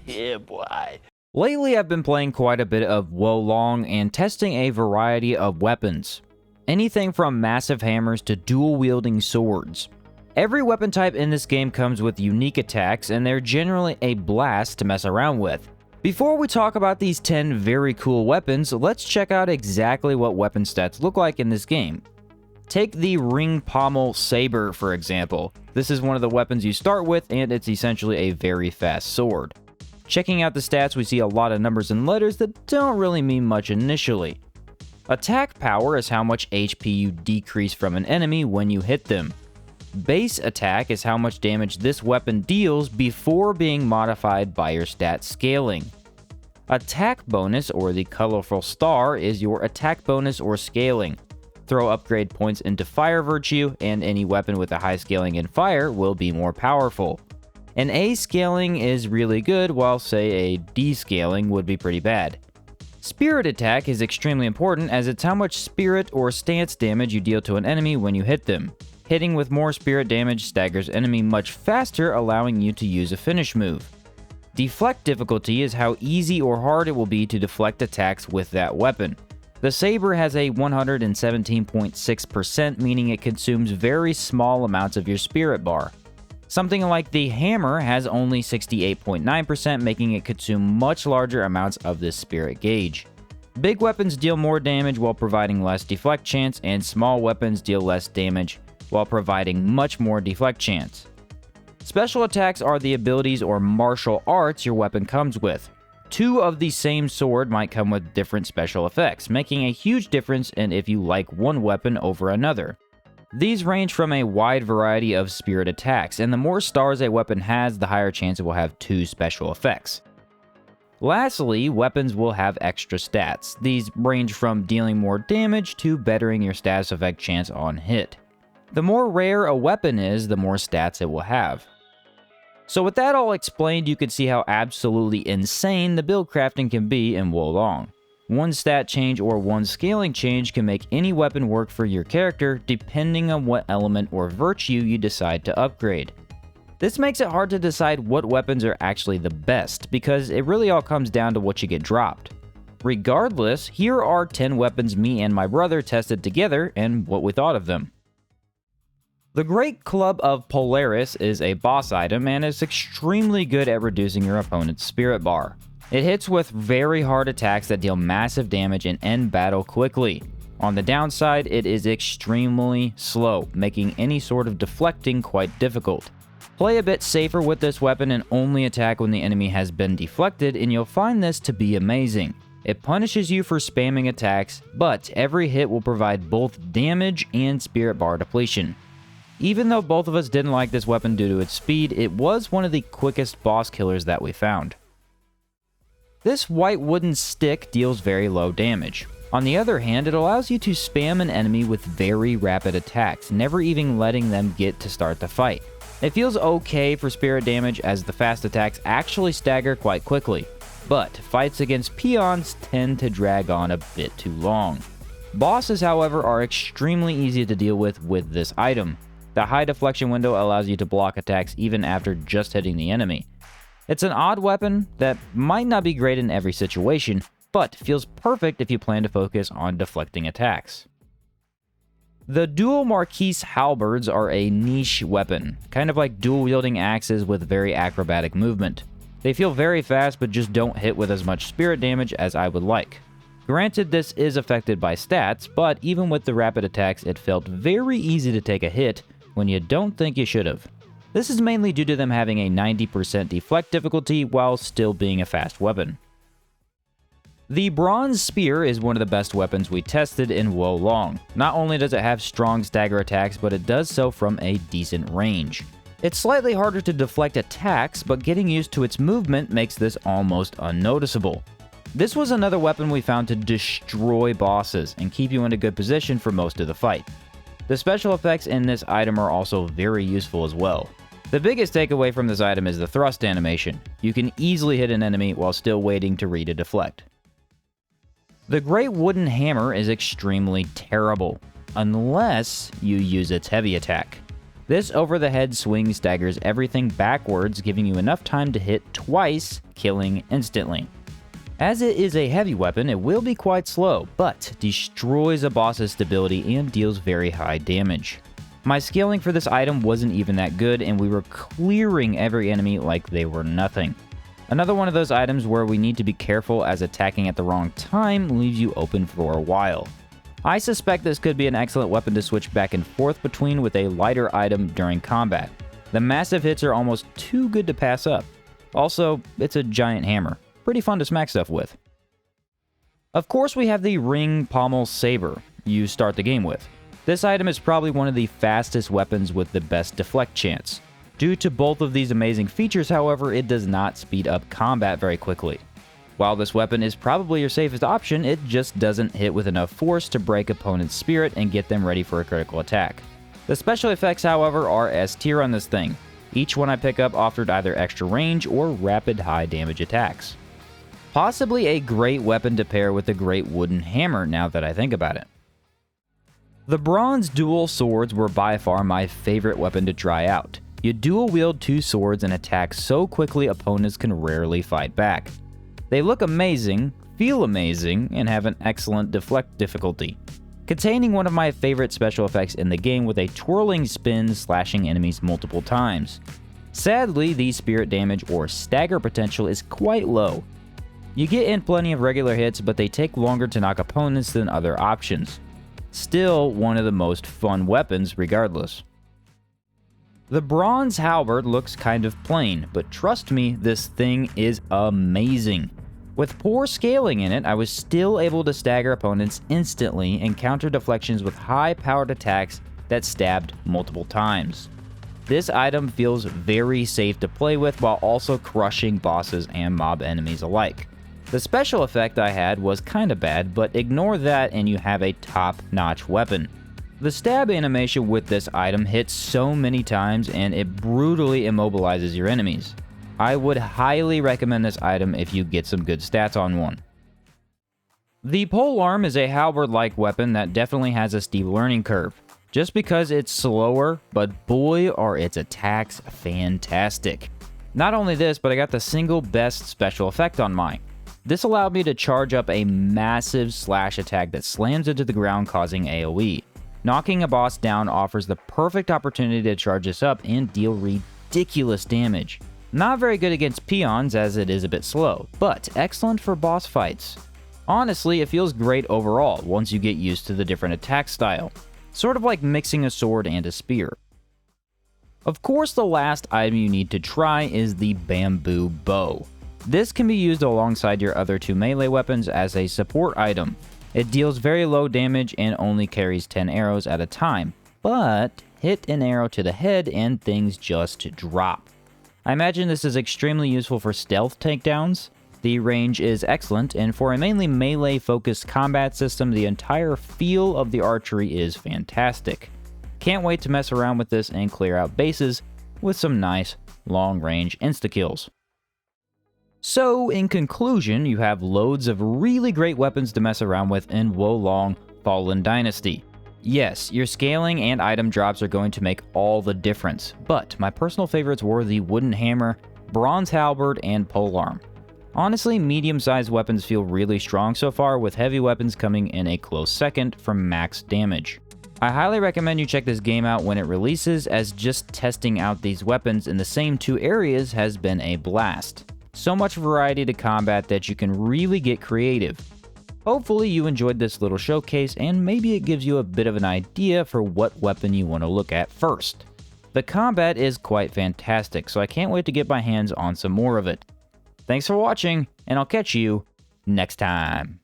Yeah, boy. Lately, I've been playing quite a bit of Long and testing a variety of weapons. Anything from massive hammers to dual-wielding swords. Every weapon type in this game comes with unique attacks, and they're generally a blast to mess around with. Before we talk about these 10 very cool weapons, let's check out exactly what weapon stats look like in this game. Take the ring pommel saber, for example. This is one of the weapons you start with, and it's essentially a very fast sword. Checking out the stats, we see a lot of numbers and letters that don't really mean much initially. Attack power is how much HP you decrease from an enemy when you hit them. Base attack is how much damage this weapon deals before being modified by your stat scaling. Attack bonus, or the colorful star, is your attack bonus or scaling. Throw upgrade points into fire virtue, and any weapon with a high scaling in fire will be more powerful. An A scaling is really good, while say a D scaling would be pretty bad. Spirit attack is extremely important as it's how much spirit or stance damage you deal to an enemy when you hit them. Hitting with more spirit damage staggers enemy much faster, allowing you to use a finish move. Deflect difficulty is how easy or hard it will be to deflect attacks with that weapon. The saber has a 117.6%, meaning it consumes very small amounts of your spirit bar. Something like the hammer has only 68.9%, making it consume much larger amounts of this spirit gauge. Big weapons deal more damage while providing less deflect chance, and small weapons deal less damage while providing much more deflect chance. Special attacks are the abilities or martial arts your weapon comes with. Two of the same sword might come with different special effects, making a huge difference in if you like one weapon over another. These range from a wide variety of spirit attacks, and the more stars a weapon has, the higher chance it will have two special effects. Lastly, weapons will have extra stats. These range from dealing more damage to bettering your status effect chance on hit. The more rare a weapon is, the more stats it will have. So with that all explained, you can see how absolutely insane the build crafting can be in Long. One stat change or one scaling change can make any weapon work for your character depending on what element or virtue you decide to upgrade. This makes it hard to decide what weapons are actually the best, because it really all comes down to what you get dropped. Regardless, here are 10 weapons me and my brother tested together and what we thought of them. The Great Club of Polaris is a boss item and is extremely good at reducing your opponent's spirit bar. It hits with very hard attacks that deal massive damage and end battle quickly. On the downside, it is extremely slow, making any sort of deflecting quite difficult. Play a bit safer with this weapon and only attack when the enemy has been deflected, and you'll find this to be amazing. It punishes you for spamming attacks, but every hit will provide both damage and spirit bar depletion. Even though both of us didn't like this weapon due to its speed, it was one of the quickest boss killers that we found. This white wooden stick deals very low damage. On the other hand, it allows you to spam an enemy with very rapid attacks, never even letting them get to start the fight. It feels okay for spirit damage as the fast attacks actually stagger quite quickly, but fights against peons tend to drag on a bit too long. Bosses, however, are extremely easy to deal with this item. The high deflection window allows you to block attacks even after just hitting the enemy. It's an odd weapon that might not be great in every situation, but feels perfect if you plan to focus on deflecting attacks. The dual Marquise halberds are a niche weapon, kind of like dual-wielding axes with very acrobatic movement. They feel very fast but just don't hit with as much spirit damage as I would like. Granted, this is affected by stats, but even with the rapid attacks, it felt very easy to take a hit when you don't think you should have. This is mainly due to them having a 90% deflect difficulty while still being a fast weapon. The bronze spear is one of the best weapons we tested in Long. Not only does it have strong stagger attacks, but it does so from a decent range. It's slightly harder to deflect attacks, but getting used to its movement makes this almost unnoticeable. This was another weapon we found to destroy bosses and keep you in a good position for most of the fight. The special effects in this item are also very useful as well. The biggest takeaway from this item is the thrust animation. You can easily hit an enemy while still waiting to read a deflect. The great wooden hammer is extremely terrible, unless you use its heavy attack. This over-the-head swing staggers everything backwards, giving you enough time to hit twice, killing instantly. As it is a heavy weapon, it will be quite slow, but destroys a boss's stability and deals very high damage. My scaling for this item wasn't even that good, and we were clearing every enemy like they were nothing. Another one of those items where we need to be careful, as attacking at the wrong time leaves you open for a while. I suspect this could be an excellent weapon to switch back and forth between with a lighter item during combat. The massive hits are almost too good to pass up. Also, it's a giant hammer. Pretty fun to smack stuff with. Of course, we have the ring pommel saber you start the game with. This item is probably one of the fastest weapons with the best deflect chance. Due to both of these amazing features, however, it does not speed up combat very quickly. While this weapon is probably your safest option, it just doesn't hit with enough force to break opponent's spirit and get them ready for a critical attack. The special effects, however, are S tier on this thing. Each one I pick up offered either extra range or rapid high damage attacks. Possibly a great weapon to pair with the great wooden hammer, now that I think about it. The bronze dual swords were by far my favorite weapon to try out. You dual wield two swords and attack so quickly opponents can rarely fight back. They look amazing, feel amazing, and have an excellent deflect difficulty, containing one of my favorite special effects in the game with a twirling spin slashing enemies multiple times. Sadly, the spirit damage or stagger potential is quite low. You get in plenty of regular hits, but they take longer to knock opponents than other options. Still, one of the most fun weapons regardless. The bronze halberd looks kind of plain, but trust me, this thing is amazing. With poor scaling in it, I was still able to stagger opponents instantly and counter deflections with high-powered attacks that stabbed multiple times. This item feels very safe to play with while also crushing bosses and mob enemies alike. The special effect I had was kinda bad, but ignore that and you have a top-notch weapon. The stab animation with this item hits so many times and it brutally immobilizes your enemies. I would highly recommend this item if you get some good stats on one. The polearm is a halberd-like weapon that definitely has a steep learning curve, just because it's slower, but boy are its attacks fantastic. Not only this, but I got the single best special effect on mine. This allowed me to charge up a massive slash attack that slams into the ground, causing AoE. Knocking a boss down offers the perfect opportunity to charge this up and deal ridiculous damage. Not very good against peons as it is a bit slow, but excellent for boss fights. Honestly, it feels great overall once you get used to the different attack style. Sort of like mixing a sword and a spear. Of course, the last item you need to try is the bamboo bow. This can be used alongside your other two melee weapons as a support item. It deals very low damage and only carries 10 arrows at a time, but hit an arrow to the head and things just drop. I imagine this is extremely useful for stealth takedowns. The range is excellent, and for a mainly melee-focused combat system, the entire feel of the archery is fantastic. Can't wait to mess around with this and clear out bases with some nice long-range insta-kills. So, in conclusion, you have loads of really great weapons to mess around with in Long Fallen Dynasty. Yes, your scaling and item drops are going to make all the difference, but my personal favorites were the wooden hammer, bronze halberd, and polearm. Honestly, medium-sized weapons feel really strong so far, with heavy weapons coming in a close second for max damage. I highly recommend you check this game out when it releases, as just testing out these weapons in the same two areas has been a blast. So much variety to combat that you can really get creative. Hopefully you enjoyed this little showcase and maybe it gives you a bit of an idea for what weapon you want to look at first. The combat is quite fantastic, so I can't wait to get my hands on some more of it. Thanks for watching, and I'll catch you next time.